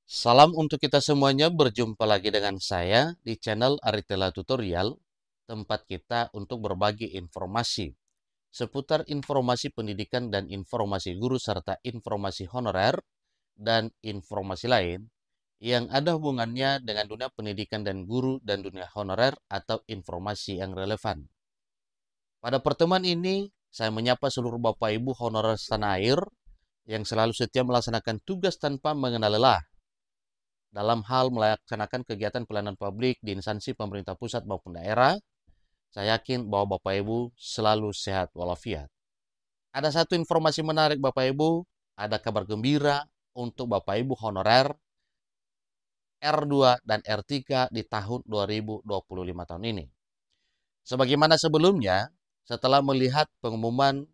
Salam untuk kita semuanya, berjumpa lagi dengan saya di channel Aritela Tutorial, tempat kita untuk berbagi informasi seputar informasi pendidikan dan informasi guru serta informasi honorer dan informasi lain yang ada hubungannya dengan dunia pendidikan dan guru dan dunia honorer atau informasi yang relevan. Pada pertemuan ini, saya menyapa seluruh Bapak Ibu honorer setanah air yang selalu setia melaksanakan tugas tanpa mengenal lelah dalam hal melaksanakan kegiatan pelayanan publik di instansi pemerintah pusat maupun daerah. Saya yakin bahwa Bapak Ibu selalu sehat walafiat. Ada satu informasi menarik Bapak Ibu, ada kabar gembira untuk Bapak Ibu honorer R2 dan R3 di tahun 2025 tahun ini. Sebagaimana sebelumnya, setelah melihat pengumuman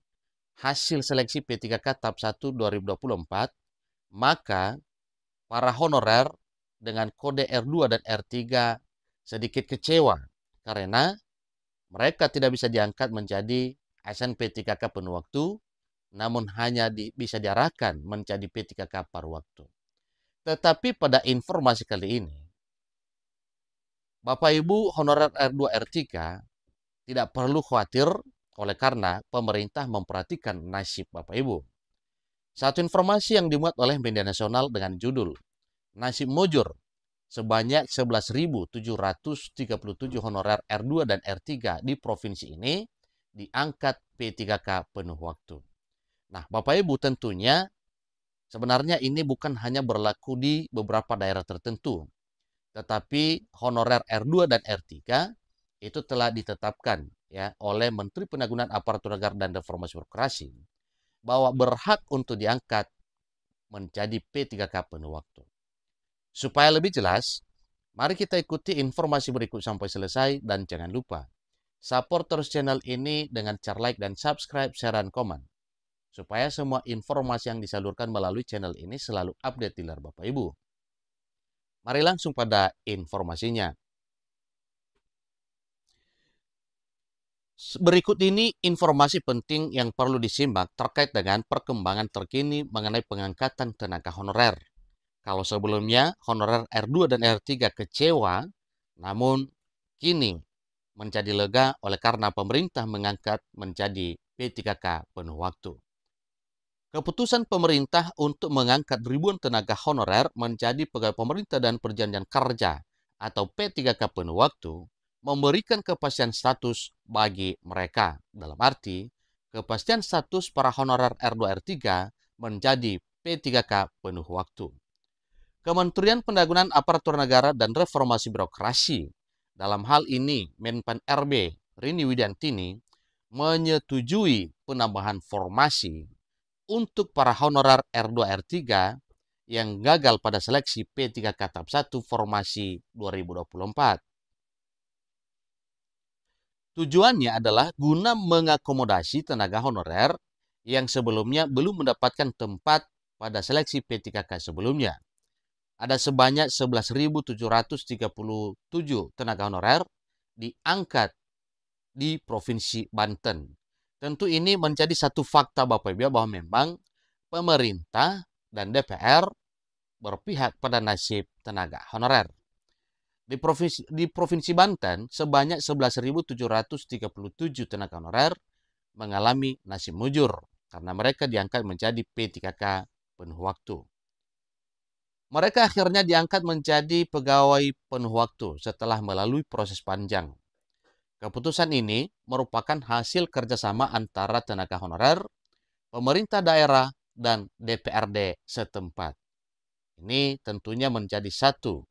hasil seleksi P3K tahap 1 2024, maka para honorer dengan kode R2 dan R3 sedikit kecewa karena mereka tidak bisa diangkat menjadi ASN P3K penuh waktu, namun hanya bisa diarahkan menjadi P3K paruh waktu. Tetapi pada informasi kali ini, Bapak Ibu honorer R2 R3 tidak perlu khawatir oleh karena pemerintah memperhatikan nasib Bapak Ibu. Satu informasi yang dimuat oleh media nasional dengan judul Nasib Mujur sebanyak 11.737 honorer R2 dan R3 di provinsi ini diangkat P3K penuh waktu. Nah, Bapak Ibu tentunya sebenarnya ini bukan hanya berlaku di beberapa daerah tertentu, tetapi honorer R2 dan R3 itu telah ditetapkan ya oleh Menteri Penanggulangan Aparatur Negara dan Reformasi Birokrasi bahwa berhak untuk diangkat menjadi P3K penuh waktu. Supaya lebih jelas, mari kita ikuti informasi berikut sampai selesai dan jangan lupa support terus channel ini dengan cara like dan subscribe, share, dan komen supaya semua informasi yang disalurkan melalui channel ini selalu update di layar Bapak Ibu. Mari langsung pada informasinya. Berikut ini informasi penting yang perlu disimak terkait dengan perkembangan terkini mengenai pengangkatan tenaga honorer. Kalau sebelumnya honorer R2 dan R3 kecewa, namun kini menjadi lega oleh karena pemerintah mengangkat menjadi P3K penuh waktu. Keputusan pemerintah untuk mengangkat ribuan tenaga honorer menjadi pegawai pemerintah dan perjanjian kerja atau P3K penuh waktu memberikan kepastian status bagi mereka. Dalam arti, kepastian status para honorer R2 R3 menjadi P3K penuh waktu. Kementerian Penanggulangan Aparatur Negara dan Reformasi Birokrasi, dalam hal ini Menpan RB Rini Widiantini, menyetujui penambahan formasi untuk para honorer R2 R3 yang gagal pada seleksi P3K tahap 1 formasi 2024. Tujuannya adalah guna mengakomodasi tenaga honorer yang sebelumnya belum mendapatkan tempat pada seleksi P3K sebelumnya. Ada sebanyak 11.737 tenaga honorer diangkat di Provinsi Banten. Tentu ini menjadi satu fakta Bapak Ibu bahwa memang pemerintah dan DPR berpihak pada nasib tenaga honorer. Di Provinsi Banten, sebanyak 11.737 tenaga honorer mengalami nasib mujur karena mereka diangkat menjadi P3K penuh waktu. Mereka akhirnya diangkat menjadi pegawai penuh waktu setelah melalui proses panjang. Keputusan ini merupakan hasil kerjasama antara tenaga honorer, pemerintah daerah, dan DPRD setempat. Ini tentunya menjadi satu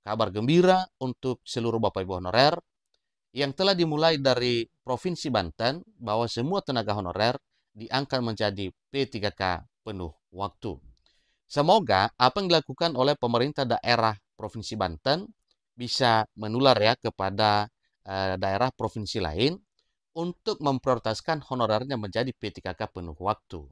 kabar gembira untuk seluruh Bapak Ibu honorer yang telah dimulai dari Provinsi Banten bahwa semua tenaga honorer diangkat menjadi P3K penuh waktu. Semoga apa yang dilakukan oleh pemerintah daerah Provinsi Banten bisa menular ya kepada daerah provinsi lain untuk memprioritaskan honorernya menjadi P3K penuh waktu.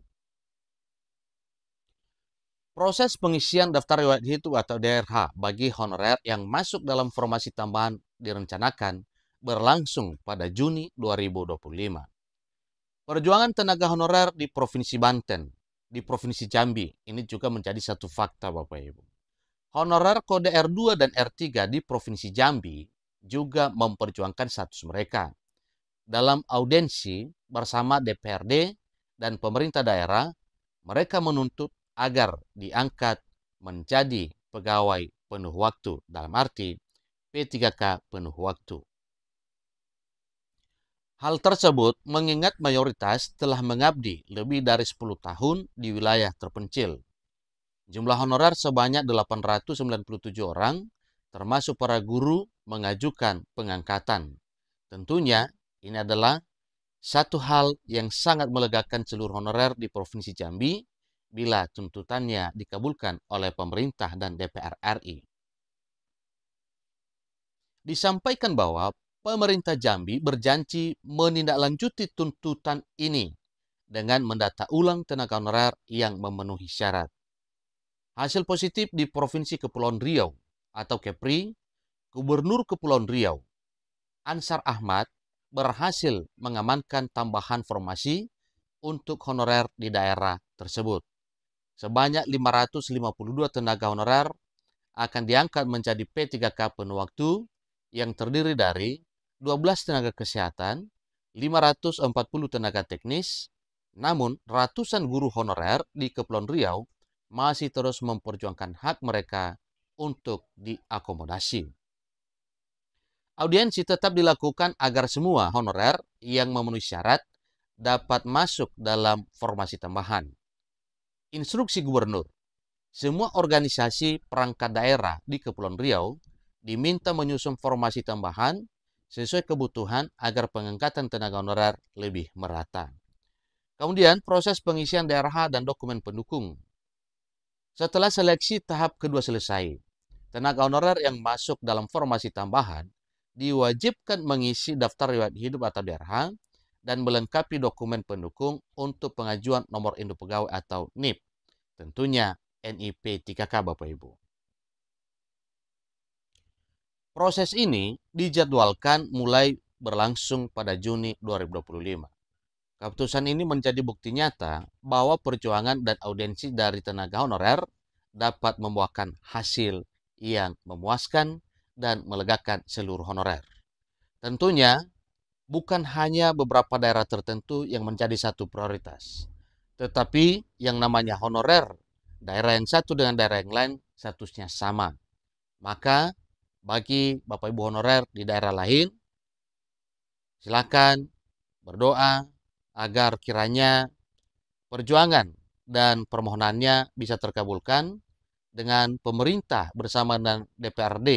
Proses pengisian daftar riwayat hidup atau DRH bagi honorer yang masuk dalam formasi tambahan direncanakan berlangsung pada Juni 2025. Perjuangan tenaga honorer di Provinsi Banten, di Provinsi Jambi, ini juga menjadi satu fakta Bapak Ibu. Honorer kode R2 dan R3 di Provinsi Jambi juga memperjuangkan status mereka. Dalam audiensi bersama DPRD dan pemerintah daerah, mereka menuntut agar diangkat menjadi pegawai penuh waktu, dalam arti P3K penuh waktu. Hal tersebut mengingat mayoritas telah mengabdi lebih dari 10 tahun di wilayah terpencil. Jumlah honorer sebanyak 897 orang, termasuk para guru, mengajukan pengangkatan. Tentunya ini adalah satu hal yang sangat melegakan seluruh honorer di Provinsi Jambi bila tuntutannya dikabulkan oleh pemerintah dan DPR RI. Disampaikan bahwa pemerintah Jambi berjanji menindaklanjuti tuntutan ini dengan mendata ulang tenaga honorer yang memenuhi syarat. Hasil positif di Provinsi Kepulauan Riau atau Kepri, Gubernur Kepulauan Riau, Ansar Ahmad, berhasil mengamankan tambahan formasi untuk honorer di daerah tersebut. Sebanyak 552 tenaga honorer akan diangkat menjadi P3K penuh waktu yang terdiri dari 12 tenaga kesehatan, 540 tenaga teknis, namun ratusan guru honorer di Kepulauan Riau masih terus memperjuangkan hak mereka untuk diakomodasi. Audiensi tetap dilakukan agar semua honorer yang memenuhi syarat dapat masuk dalam formasi tambahan. Instruksi Gubernur, semua organisasi perangkat daerah di Kepulauan Riau diminta menyusun formasi tambahan sesuai kebutuhan agar pengangkatan tenaga honorer lebih merata. Kemudian proses pengisian DRH dan dokumen pendukung. Setelah seleksi tahap kedua selesai, tenaga honorer yang masuk dalam formasi tambahan diwajibkan mengisi daftar riwayat hidup atau DRH dan melengkapi dokumen pendukung untuk pengajuan nomor induk pegawai atau NIP. Tentunya NIP 3K Bapak Ibu. Proses ini dijadwalkan mulai berlangsung pada Juni 2025. Keputusan ini menjadi bukti nyata bahwa perjuangan dan audiensi dari tenaga honorer dapat membuahkan hasil yang memuaskan dan melegakan seluruh honorer. Tentunya bukan hanya beberapa daerah tertentu yang menjadi satu prioritas, tetapi yang namanya honorer, daerah yang satu dengan daerah yang lain statusnya sama. Maka bagi Bapak Ibu honorer di daerah lain, silakan berdoa agar kiranya perjuangan dan permohonannya bisa terkabulkan dengan pemerintah bersama dengan DPRD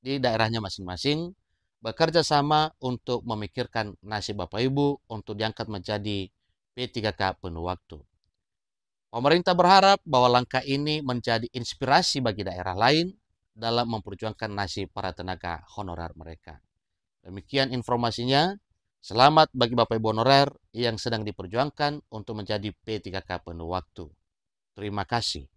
di daerahnya masing-masing bekerja sama untuk memikirkan nasib Bapak Ibu untuk diangkat menjadi P3K penuh waktu. Pemerintah berharap bahwa langkah ini menjadi inspirasi bagi daerah lain dalam memperjuangkan nasib para tenaga honorer mereka. Demikian informasinya. Selamat bagi Bapak Ibu honorer yang sedang diperjuangkan untuk menjadi P3K penuh waktu. Terima kasih.